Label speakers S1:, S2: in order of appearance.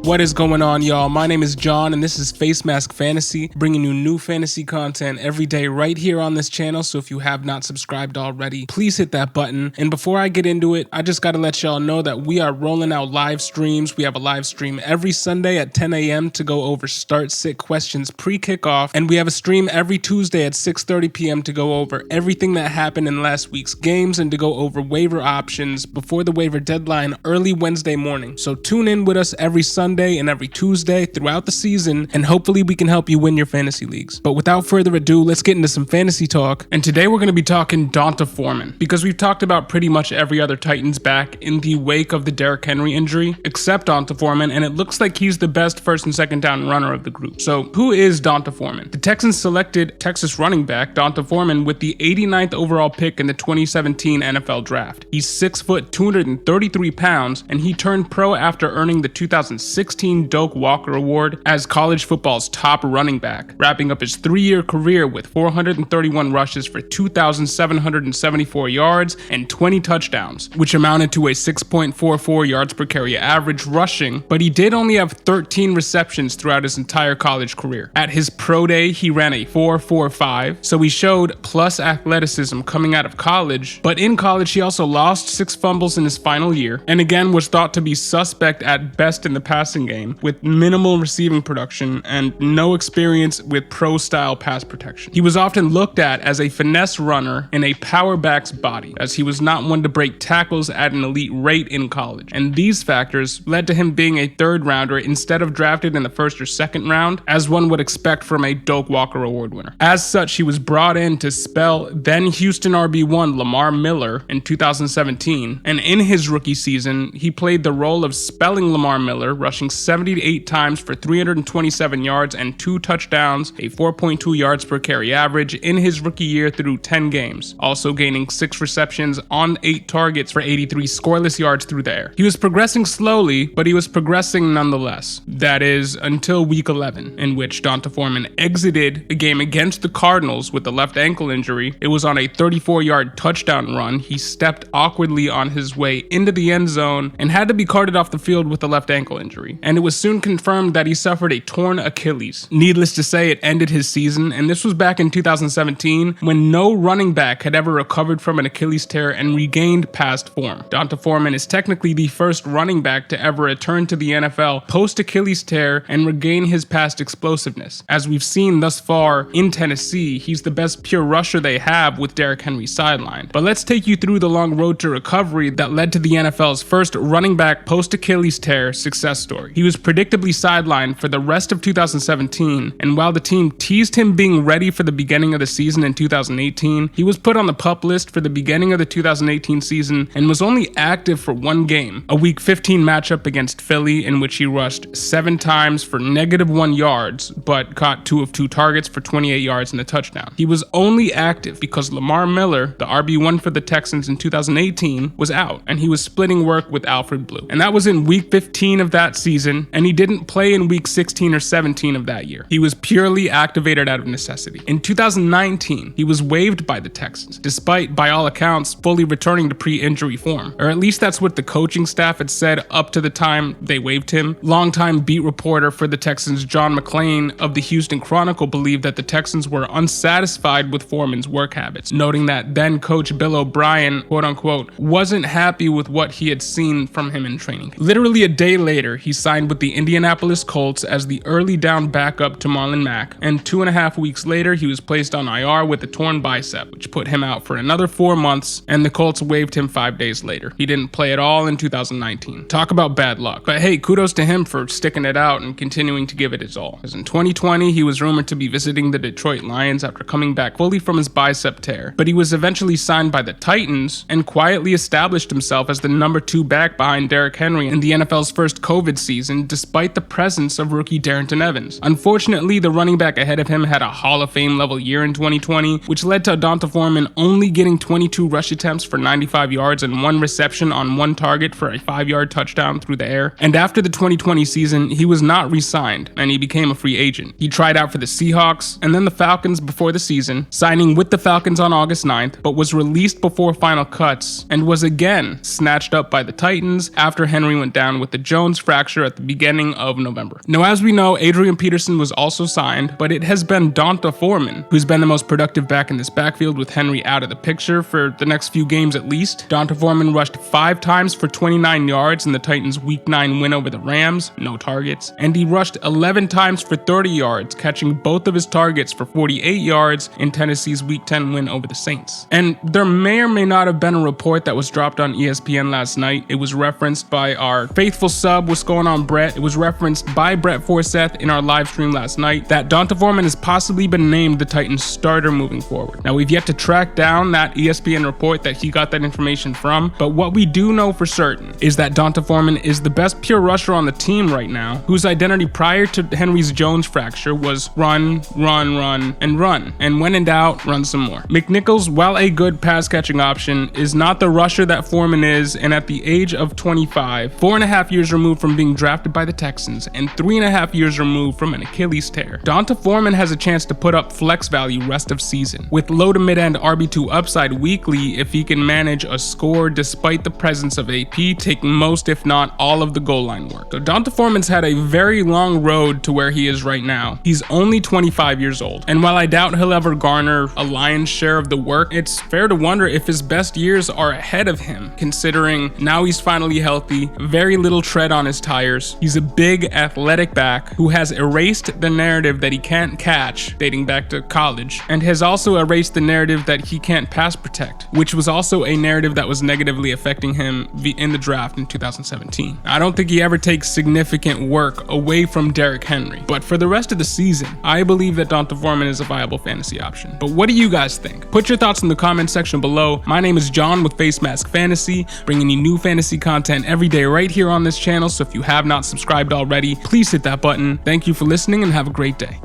S1: What is going on, y'all? My name is John, and this is Facemask Fantasy, bringing you new fantasy content every day right here on this channel. So if you have not subscribed already, please hit that button. And before I get into it, I just got to let y'all know that we are rolling out live streams. We have a live stream every Sunday at 10 a.m. to go over start-sit questions pre-kickoff, and we have a stream every Tuesday at 6:30 p.m. to go over everything that happened in last week's games and to go over waiver options before the waiver deadline early Wednesday morning. So tune in with us every Sunday and every Tuesday throughout the season, and hopefully we can help you win your fantasy leagues. But without further ado, let's get into some fantasy talk. And today we're going to be talking D'Onta Foreman, because we've talked about pretty much every other Titans back in the wake of the Derrick Henry injury, except D'Onta Foreman, and it looks like he's the best first and second down runner of the group. So who is D'Onta Foreman? The Texans selected Texas running back D'Onta Foreman with the 89th overall pick in the 2017 NFL draft. He's 6 foot 233 pounds, and he turned pro after earning the 2016 Doak Walker Award as college football's top running back, wrapping up his 3-year career with 431 rushes for 2,774 yards and 20 touchdowns, which amounted to a 6.44 yards per carry average rushing, but he did only have 13 receptions throughout his entire college career. At his pro day, he ran a 4.45, so he showed plus athleticism coming out of college, but in college he also lost 6 fumbles in his final year, and again was thought to be suspect at best in the passing game, with minimal receiving production and no experience with pro-style pass protection. He was often looked at as a finesse runner in a power back's body, as he was not one to break tackles at an elite rate in college, and these factors led to him being a 3rd rounder instead of drafted in the 1st or 2nd round, as one would expect from a Doak Walker Award winner. As such, he was brought in to spell then Houston RB1 Lamar Miller in 2017, and in his rookie season, he played the role of spelling Lamar Miller, rushing 78 times for 327 yards and 2 touchdowns, a 4.2 yards per carry average in his rookie year through 10 games, also gaining 6 receptions on 8 targets for 83 scoreless yards through the air. He was progressing slowly, but he was progressing nonetheless. That is, until week 11, in which D'Onta Foreman exited a game against the Cardinals with a left ankle injury. It was on a 34-yard touchdown run. He stepped awkwardly on his way into the end zone and had to be carted off the field with a left ankle injury, and it was soon confirmed that he suffered a torn Achilles. Needless to say, it ended his season, and this was back in 2017 when no running back had ever recovered from an Achilles tear and regained past form. D'Onta Foreman is technically the first running back to ever return to the NFL post-Achilles tear and regain his past explosiveness. As we've seen thus far in Tennessee, he's the best pure rusher they have with Derrick Henry sidelined. But let's take you through the long road to recovery that led to the NFL's first running back post-Achilles tear success story. He was predictably sidelined for the rest of 2017, and while the team teased him being ready for the beginning of the season in 2018, he was put on the PUP list for the beginning of the 2018 season and was only active for 1 game, a Week 15 matchup against Philly in which he rushed 7 times for -1 yards, but caught 2 of 2 targets for 28 yards and a touchdown. He was only active because Lamar Miller, the RB1 for the Texans in 2018, was out, and he was splitting work with Alfred Blue. And that was in Week 15 of that season, and he didn't play in week 16 or 17 of that year. He was purely activated out of necessity. In 2019, he was waived by the Texans, despite, by all accounts, fully returning to pre-injury form. Or at least that's what the coaching staff had said up to the time they waived him. Longtime beat reporter for the Texans, John McClain of the Houston Chronicle, believed that the Texans were unsatisfied with Foreman's work habits, noting that then coach Bill O'Brien, quote unquote, wasn't happy with what he had seen from him in training. Literally a day later, he signed with the Indianapolis Colts as the early down backup to Marlon Mack, and 2.5 weeks later, he was placed on IR with a torn bicep, which put him out for another 4 months, and the Colts waived him 5 days later. He didn't play at all in 2019. Talk about bad luck. But hey, kudos to him for sticking it out and continuing to give it his all. Because in 2020, he was rumored to be visiting the Detroit Lions after coming back fully from his bicep tear, but he was eventually signed by the Titans and quietly established himself as the number 2 back behind Derrick Henry in the NFL's first COVID season, despite the presence of rookie Darrington Evans. Unfortunately, the running back ahead of him had a Hall of Fame level year in 2020, which led to D'Onta Foreman only getting 22 rush attempts for 95 yards and 1 reception on 1 target for a 5-yard touchdown through the air. And after the 2020 season, he was not re-signed, and he became a free agent. He tried out for the Seahawks and then the Falcons before the season, signing with the Falcons on August 9th, but was released before final cuts and was again snatched up by the Titans after Henry went down with the Jones fracture fracture at the beginning of November. Now, as we know, Adrian Peterson was also signed, but it has been D'Onta Foreman who's been the most productive back in this backfield with Henry out of the picture for the next few games at least. D'Onta Foreman rushed 5 times for 29 yards in the Titans' Week 9 win over the Rams, no targets, and he rushed 11 times for 30 yards, catching both of his targets for 48 yards in Tennessee's Week 10 win over the Saints. And there may or may not have been a report that was dropped on ESPN last night. It was referenced by our faithful sub, what's going on, Brett? It was referenced by Brett Forseth in our live stream last night that D'Onta Foreman has possibly been named the Titans starter moving forward. Now, we've yet to track down that ESPN report that he got that information from, but what we do know for certain is that D'Onta Foreman is the best pure rusher on the team right now, whose identity prior to Henry's Jones fracture was run, run, run, and run. And when in doubt, run some more. McNichols, while a good pass catching option, is not the rusher that Foreman is, and at the age of 25, 4.5 years removed from being drafted by the Texans, and 3.5 years removed from an Achilles tear, D'Onta Foreman has a chance to put up flex value rest of season, with low to mid-end RB2 upside weekly if he can manage a score despite the presence of AP taking most if not all of the goal line work. So D'Onta Foreman's had a very long road to where he is right now. He's only 25 years old, and while I doubt he'll ever garner a lion's share of the work, it's fair to wonder if his best years are ahead of him, considering now he's finally healthy, very little tread on his tires. He's a big athletic back who has erased the narrative that he can't catch, dating back to college, and has also erased the narrative that he can't pass protect, which was also a narrative that was negatively affecting him in the draft in 2017. I don't think he ever takes significant work away from Derrick Henry, but for the rest of the season, I believe that D'Onta Foreman is a viable fantasy option. But what do you guys think? Put your thoughts in the comment section below. My name is John with Facemask Fantasy, bringing you new fantasy content every day right here on this channel, so if you have not subscribed already, please hit that button. Thank you for listening and have a great day.